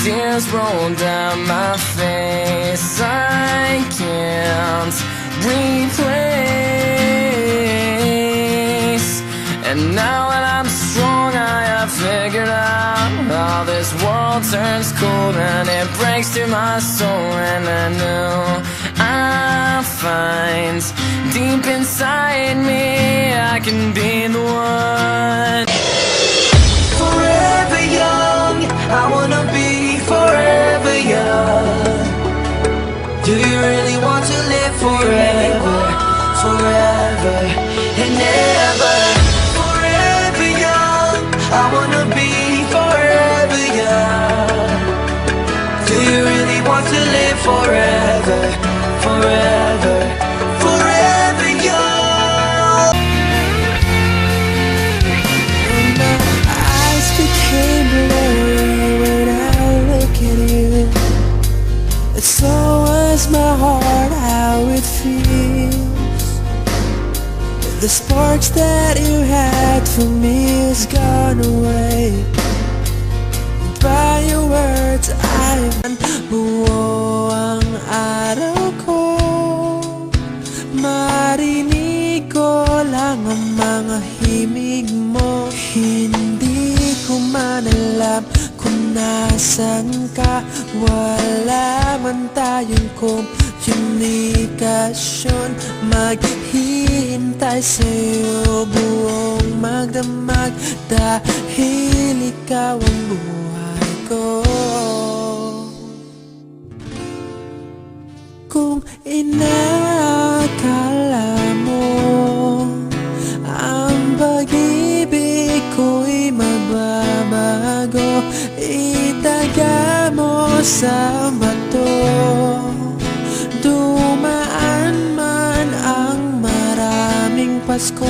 Tears roll down my face, I can't replace. And now that I'm strong, I have figured out how this world turns cold and it breaks through my soul. And I know I find deep inside me I can be the one. Forever young, I wanna be forever young. Do you really want to live forever, forever and ever? Forever young, I wanna be forever young. Do you really want to live forever, forever, forever young? My eyes became blurry when I look at you, and so was my heart, how it feels. The sparks that you had for me is gone away. By your words, I'm buo ang araw ko. Marinig ko lang ang mga himig mo. Hindi ko man alam kung nasan ka. Wala man tayong komunikasyon. Maghihintay sa'yo buong magdamag, dahil ikaw ang buhay ko. Kung inakala mo ang pag-ibig ko'y mababago, itaga mo sa bato. Dumaan man ang maraming Pasko,